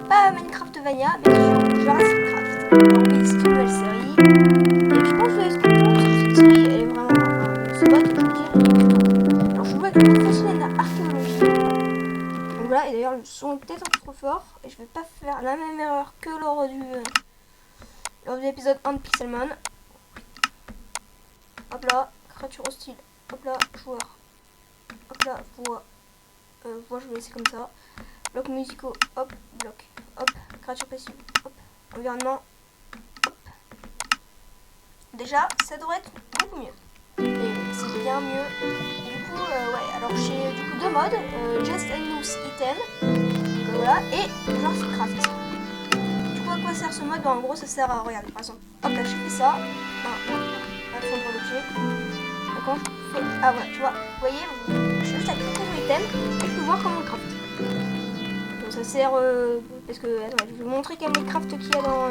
pas Minecraftvania, mais sur Jurassic Craft. Alors oui, c'est une nouvelle série. Et je pense que vous allez être contents parce que cette série, elle est vraiment... ce mode, je veux dire, il est plutôt cool. Alors je joue avec le professionnel d'archéologie. Donc voilà, et d'ailleurs le son est peut-être un peu trop fort. Et je vais pas faire la même erreur que lors de l'épisode 1 de Pixelmon. Hop là, créature hostile. Hop là, joueur. Hop là, voix. Voix, je vais laisser comme ça. Blocs musicaux, hop, bloc. Hop, créature passive, hop. Environnement, hop. Déjà, ça devrait être beaucoup mieux. Et c'est bien mieux. Et du coup, ouais, alors j'ai du coup deux modes. Just and Loose Item. Voilà, et Jurassic Craft. Du coup, à quoi sert ce mode? En gros, ça sert à, regarder, par exemple. Hop là, j'ai fait ça. À fondre l'objet. Ah voilà, tu vois, vous voyez, je suis juste à cliquer sur l'item et je peux voir comment on le craft. Donc ça sert parce que, attends, je vais vous montrer quand même les crafts qu'il y a dans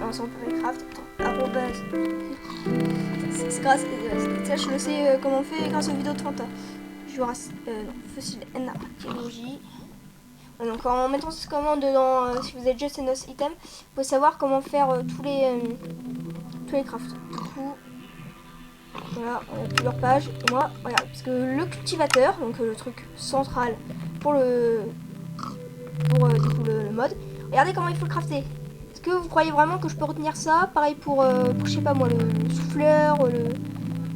on peut les craft, arrobase. C'est grâce, ça je le sais comment on fait grâce aux vidéos de Fanta. Fossile N archéologie. Donc en mettant cette commande dans, si vous êtes Just and Loose Item, vous pouvez savoir comment faire tous les crafts. Du coup, voilà, on a plusieurs pages. Et moi, regarde, parce que le cultivateur, donc le truc central pour du coup, le mode, regardez comment il faut le crafter. Est-ce que vous croyez vraiment que je peux retenir ça? Pareil pour je sais pas moi, le souffleur, le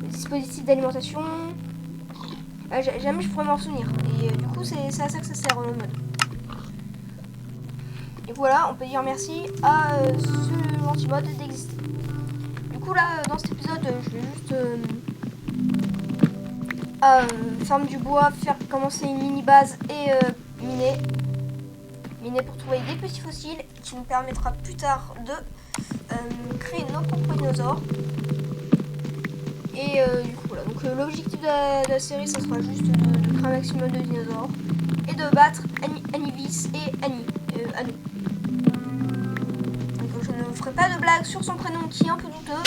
dispositif d'alimentation. Jamais je pourrais m'en souvenir. Et du coup, c'est à ça que ça sert le mode. Et voilà, on peut dire merci à ce anti-mode d'exister. Du coup, là, dans cet épisode, je vais juste ferme du bois, faire commencer une mini base et miner pour trouver des petits fossiles qui nous permettra plus tard de créer nos propres dinosaures. Et du coup voilà, donc l'objectif de la série, ça sera juste de créer un maximum de dinosaures et de battre Anivis et Anu. Donc je ne ferai pas de blague sur son prénom qui est un peu douteux.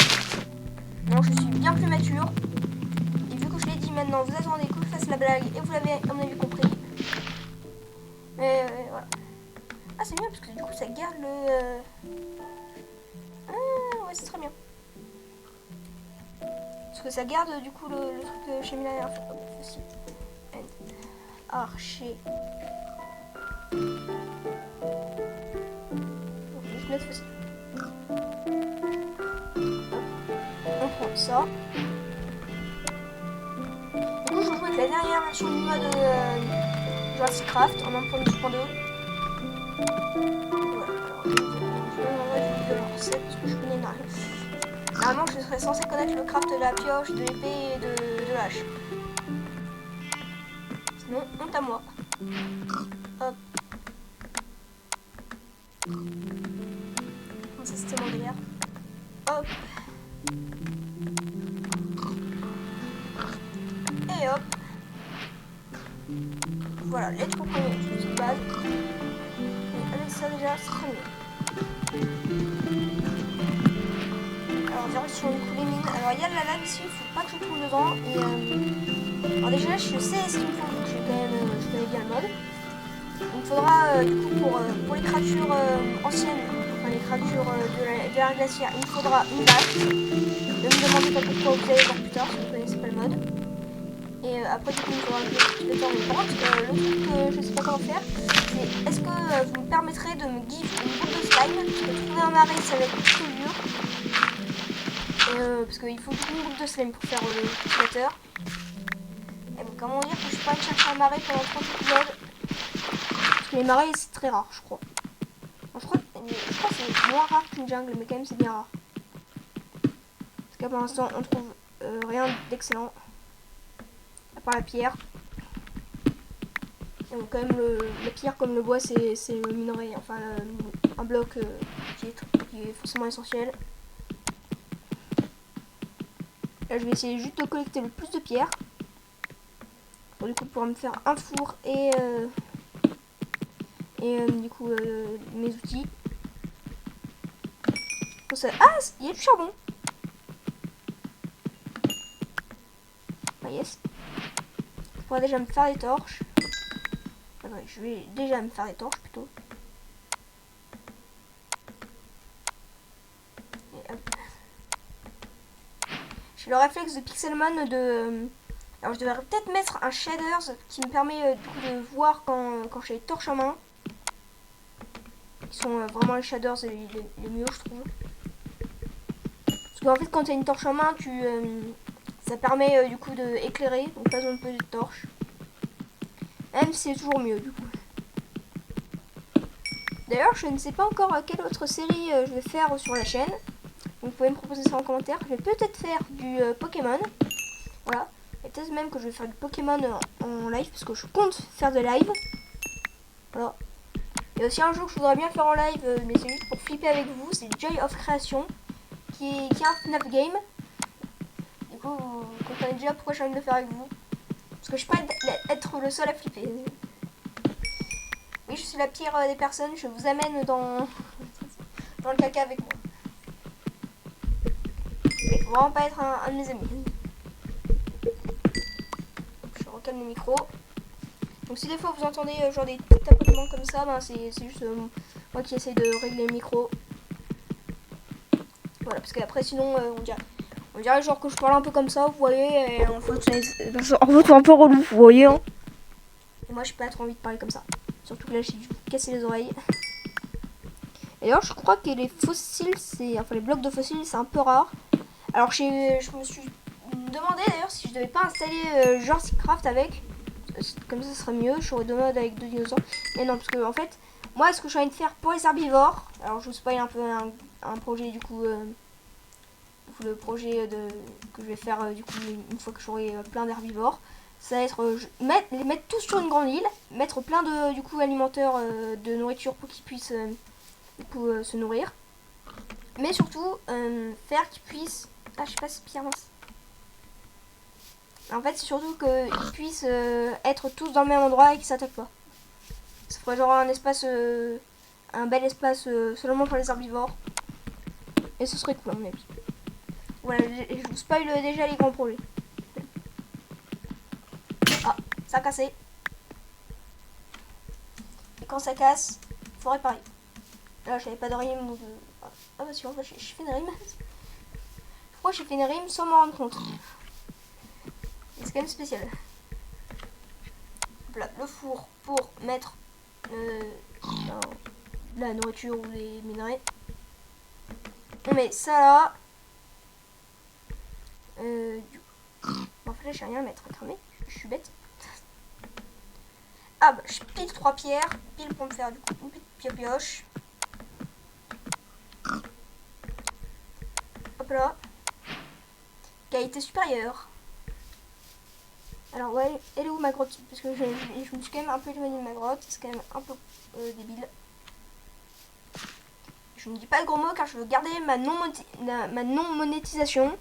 Non, je suis bien plus mature. Et vu que je l'ai dit maintenant, vous attendez que je fasse la blague et vous l'avez à mon avis compris. Mais voilà. Ah, c'est bien parce que du coup ça garde le... Ah ouais, c'est très bien. Parce que ça garde du coup le truc chez Mila aussi. Archer. Donc, je vais mettre aussi. On prend ça. Du coup, je joue avec la dernière version du mode Jurassic Craft en 1.2.2. Voilà, alors je vais envoyer une vidéo de recette parce que je connais rien. Normalement, je serais censé connaître le craft de la pioche, de l'épée et de l'âge. Sinon, honte à moi. Hop. Ça, c'était mon délire. Hop. Et hop. Voilà, les trois premiers petites bases. Et avec ça, déjà, c'est très bien. Alors, direction du coup les mines. Alors, il y a de la lave ici, il faut pas que je trouve dedans. Et alors, déjà, je sais ce qu'il me faut, donc je connais bien le mode. Il me faudra, du coup, pour les créatures anciennes, enfin les créatures de l'ère glaciaire, il me faudra une vache. Ne me demandez pas pourquoi, vous allez voir plus tard si vous ne connaissez pas le mode. Et après, du coup, il me faudra un cultivateur. Mais par contre, le truc que je ne sais pas comment faire, c'est est-ce que vous me permettrez de me give une boule de slime? Parce que trouver un marais, ça va être plutôt dur. Parce qu'il faut une boule de slime pour faire le cultivateur. Et bon, comment dire que je pourrais chercher un marais pendant 30 épisodes? Parce que les marais, c'est très rare, je crois. Alors, je crois que c'est moins rare qu'une jungle, mais quand même, c'est bien rare. Parce que pour l'instant, on trouve rien d'excellent. À part la pierre. Et donc, quand même, la pierre comme le bois, c'est le minerai. Enfin, un bloc qui est forcément essentiel. Là, je vais essayer juste de collecter le plus de pierres. Pour du coup pouvoir me faire un four et du coup mes outils. Ah, il y a du charbon. Ah yes. Je pourrais déjà me faire des torches. Attendez, je vais déjà me faire des torches plutôt. Et hop. J'ai le réflexe de Pixelmon de... alors je devrais peut-être mettre un shaders qui me permet du coup de voir quand j'ai les torches en main. Qui sont vraiment les shaders les mieux je trouve. Parce qu'en fait quand tu as une torche en main, ça permet du coup d'éclairer, donc pas besoin de poser de torche. Même si c'est toujours mieux du coup. D'ailleurs je ne sais pas encore quelle autre série je vais faire sur la chaîne. Donc vous pouvez me proposer ça en commentaire. Je vais peut-être faire du Pokémon. Voilà. Et peut-être même que je vais faire du Pokémon en live. Parce que je compte faire de live. Voilà. Et aussi un jeu que je voudrais bien faire en live. Mais c'est juste pour flipper avec vous. C'est Joy of Creation. Qui est un FNAF game. Du coup vous comprenez déjà pourquoi j'ai envie de le faire avec vous. Parce que je peux pas être le seul à flipper. Oui je suis la pire des personnes. Je vous amène dans le caca avec moi. Il faut vraiment pas être un de mes amis. Je recalme le micro. Donc si des fois vous entendez genre des tapotements comme ça, ben c'est juste moi qui essaye de régler le micro. Voilà, parce qu'après sinon on dirait genre que je parle un peu comme ça, vous voyez, et en fait c'est un peu relou, vous voyez. Hein. Et moi j'ai pas trop envie de parler comme ça. Surtout que là j'ai dû casser les oreilles. Et d'ailleurs je crois que les fossiles, enfin les blocs de fossiles c'est un peu rare. Alors je me suis demandé d'ailleurs si je devais pas installer Jurassic Craft avec. Comme ça serait mieux, j'aurais deux modes avec 2 dinosaures. Mais non, parce que en fait, moi ce que j'ai envie de faire pour les herbivores, alors je vous spoil un peu un projet du coup, le projet que je vais faire du coup une fois que j'aurai plein d'herbivores. Ça va être les mettre tous sur une grande île, mettre plein de du coup alimentaires de nourriture pour qu'ils puissent du coup se nourrir. Mais surtout faire qu'ils puissent... Ah je sais pas si c'est pire mince. En fait c'est surtout qu'ils puissent être tous dans le même endroit et qu'ils s'attaquent pas. Ça ferait genre un espace, un bel espace seulement pour les herbivores. Et ce serait cool à mon avis. Voilà, je vous spoil déjà les grands projets. Ah, ça a cassé. Et quand ça casse, faut réparer. Là j'avais pas de rime donc... Ah bah si en fait j'ai fait une rime. Pourquoi j'ai fait une rime sans m'en rendre compte? C'est quand même spécial. Voilà, le four pour mettre de la nourriture ou des minerais. On met ça là. En fait là j'ai rien à mettre à cramer. Je suis bête. Ah bah je pile 3 pierres. Pile pour me faire du coup une petite pioche. Hop là. Qualité supérieure. Alors ouais, elle est où ma grotte? Parce que je me suis quand même un peu éloignée de ma grotte. C'est quand même un peu débile. Je ne dis pas de gros mots car je veux garder ma non-monétisation.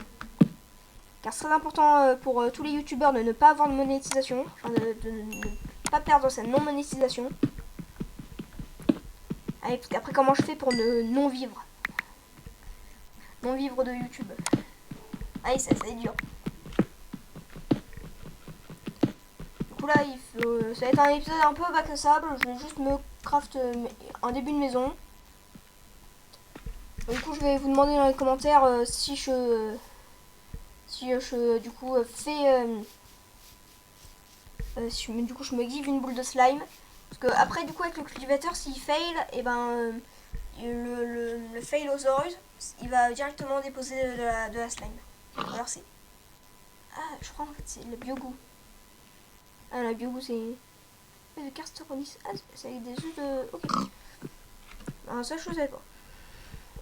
Car c'est très important pour tous les youtubeurs de ne pas avoir de monétisation. Enfin de ne pas perdre sa non-monétisation. Après comment je fais pour ne non vivre? Non vivre de YouTube. Ah ça est dur. Du coup là ça va être un épisode un peu bac à sable. Je vais juste me craft un début de maison. Du coup je vais vous demander dans les commentaires si je du coup fais du coup je me give une boule de slime. Parce que après du coup avec le cultivateur s'il fail, et ben le Failosaurus il va directement déposer de la slime. Alors c'est... Ah je crois en fait c'est le biogoût. Ah la biogoût c'est... de Carstoconis. Ah c'est avec des œufs de... Ok. Alors ça je savais pas.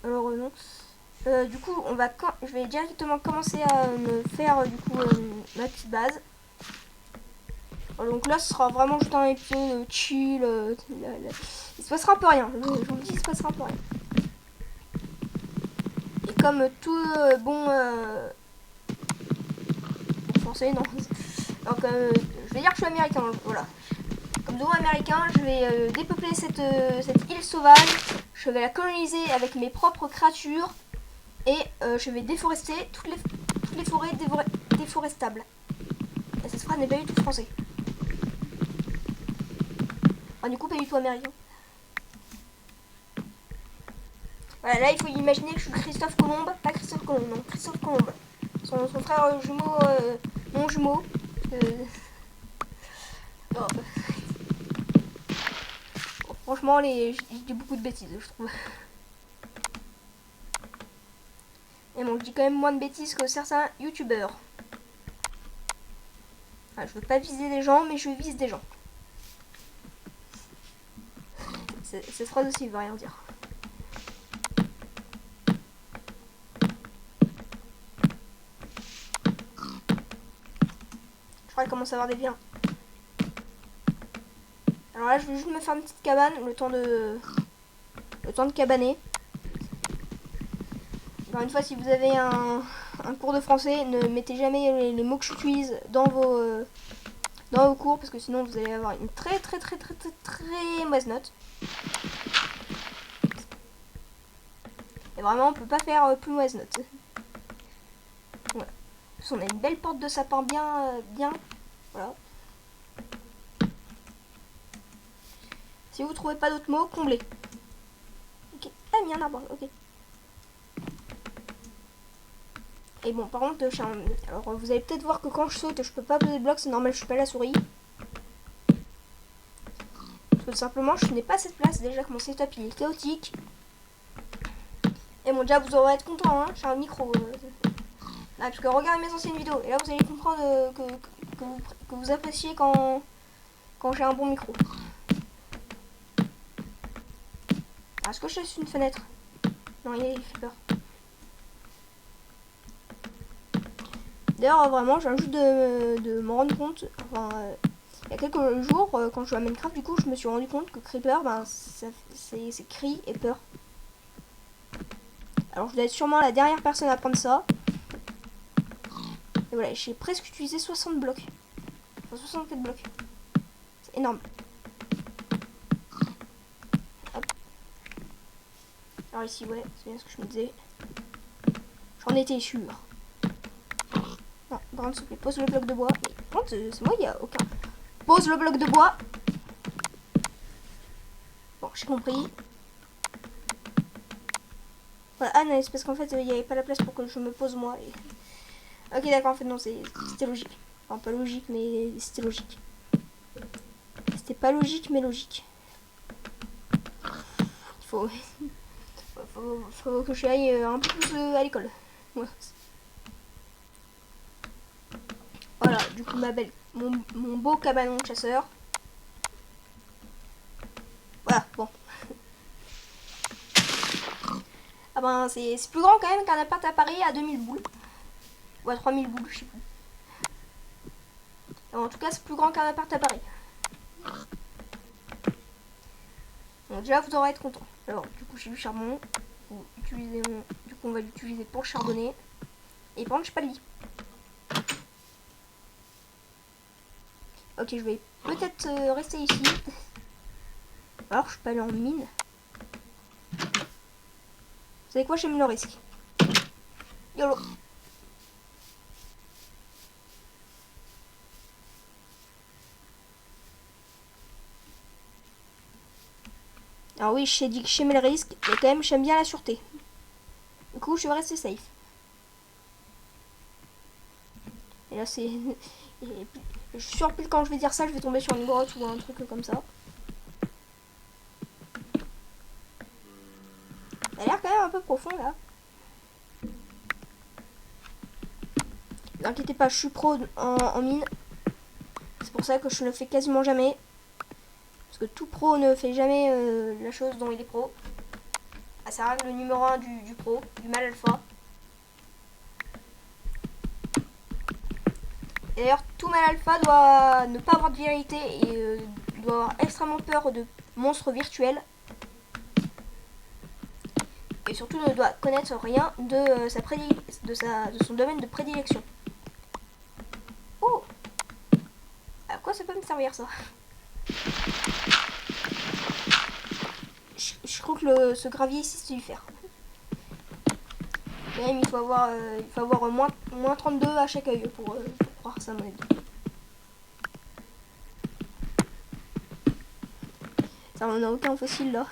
Alors non. Du coup je vais directement commencer à me faire du coup ma petite base. Donc là ce sera vraiment juste un épisode chill. Il se passera un peu rien. Je vous le dis, il se passera un peu rien. Et comme tout bon français, non. Donc je vais dire que je suis américain, voilà. Comme tout américain, je vais dépeupler cette île sauvage. Je vais la coloniser avec mes propres créatures. Et je vais déforester toutes les forêts déforestables. Et cette phrase n'est pas du tout français. Ah, du coup, pas du tout américain. Voilà, là, il faut imaginer que je suis Christophe Colomb. Pas Christophe Colomb, non, Christophe Colomb. Son frère jumeau, non jumeau. Oh, bon, franchement, je dis beaucoup de bêtises, je trouve. Et bon, je dis quand même moins de bêtises que certains youtubeurs. Enfin, je veux pas viser des gens, mais je vise des gens. Cette phrase aussi veut rien dire. Je crois qu'il commence à avoir des biens. Alors là, je vais juste me faire une petite cabane, le temps de cabaner. Encore une fois, si vous avez un cours de français, ne mettez jamais les mots que j'utilise dans vos cours, parce que sinon vous allez avoir une très mauvaise note. Et vraiment, on peut pas faire plus mauvaise note. Voilà. On a une belle porte de sapin bien. Voilà. Si vous trouvez pas d'autres mots, comblez. Ok. Ah, il y a un arbre. Ok. Et bon, par contre, alors vous allez peut-être voir que quand je saute, je peux pas poser de bloc. C'est normal, je suis pas la souris. Parce que tout simplement, je n'ai pas cette place. Déjà que mon setup il est chaotique. Et bon, déjà, vous aurez être content, hein. J'ai un micro. Ah, parce que regardez mes anciennes vidéos. Et là, vous allez comprendre que vous appréciez quand j'ai un bon micro. Alors, est-ce que je laisse une fenêtre? Non, il fait peur. D'ailleurs, vraiment, j'ai juste de me rendre compte. Enfin, il y a quelques jours, quand je jouais à Minecraft, du coup, je me suis rendu compte que Creeper, ben, c'est cri et peur. Alors, je dois être sûrement la dernière personne à prendre ça. Et voilà, j'ai presque utilisé 60 blocs. Enfin, 64 blocs. C'est énorme. Hop. Alors ici, ouais, c'est bien ce que je me disais. J'en étais sûr. Non, par contre, s'il te plaît, pose le bloc de bois. Mais par contre, c'est moi, il n'y a aucun. Pose le bloc de bois. Bon, j'ai compris. Voilà, ah non, c'est parce qu'en fait, il n'y avait pas la place pour que je me pose moi. Et... Ok, d'accord, en fait, non, c'était logique. Enfin, pas logique, mais c'était logique. C'était pas logique, mais logique. Il faut que je aille un peu plus à l'école. Ouais. Voilà, du coup, mon beau cabanon de chasseur. Voilà, bon. Ah ben, c'est plus grand quand même qu'un appart à Paris à 2000 boules. Ou à 3000 boules, je sais plus. En tout cas, c'est plus grand qu'un appart à Paris. Bon, déjà, vous aurez être content. Alors, du coup, j'ai du charbon. Du coup, on va l'utiliser pour charbonner. Et par contre, j'ai pas de lit. Ok, je vais peut-être rester ici. Alors, je peux aller en mine. Vous savez quoi, j'aime le risque. YOLO. Alors oui, j'ai dit que j'aimais le risque, mais quand même, j'aime bien la sûreté. Du coup, je vais rester safe. Et là, c'est... Je suis sûr que quand je vais dire ça, je vais tomber sur une grotte ou un truc comme ça. Ça a l'air quand même un peu profond, là. N'inquiétez pas, je suis pro en mine. C'est pour ça que je ne le fais quasiment jamais. Parce que tout pro ne fait jamais la chose dont il est pro. Ah, c'est le numéro 1 du pro, du mal alpha. Et d'ailleurs, tout mal alpha doit ne pas avoir de vérité et doit avoir extrêmement peur de monstres virtuels. Et surtout ne doit connaître rien de son domaine de prédilection. Oh! À quoi ça peut me servir ça? Je crois que ce gravier ici c'est du fer. Même il faut avoir moins 32 à chaque œil pour croire ça à mon avis. Ça, on n'a aucun fossile là.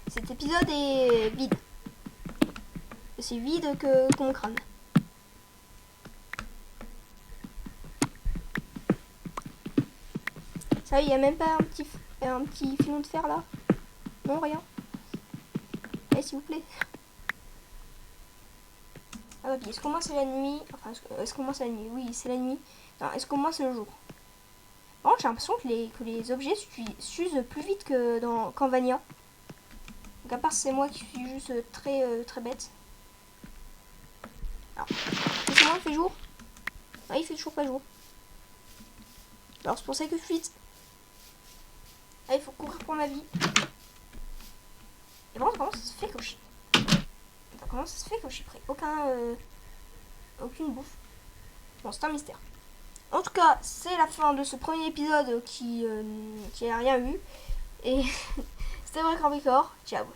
Cet épisode est vide. C'est vide que mon crâne. Ça, il n'y a même pas un petit filon de fer là. Non, rien. Allez, s'il vous plaît. Ah bah, est-ce qu'au moins c'est la nuit? Enfin, est-ce qu'au moins c'est la nuit? Oui, c'est la nuit. Non, est-ce qu'au moins c'est le jour? Bon, j'ai l'impression que les objets s'usent plus vite qu'en Vania. Donc à part c'est moi qui suis juste très bête. Alors, c'est moi, il fait jour? Ah, il fait toujours pas jour. Alors c'est pour ça que je fuite. Ah, il faut courir pour ma vie. Et bon, comment ça se fait que comment ça se fait que j'ai pris aucune bouffe? Bon, c'est un mystère. En tout cas, c'est la fin de ce premier épisode qui a rien eu. Et c'était vrai Grand Ciao.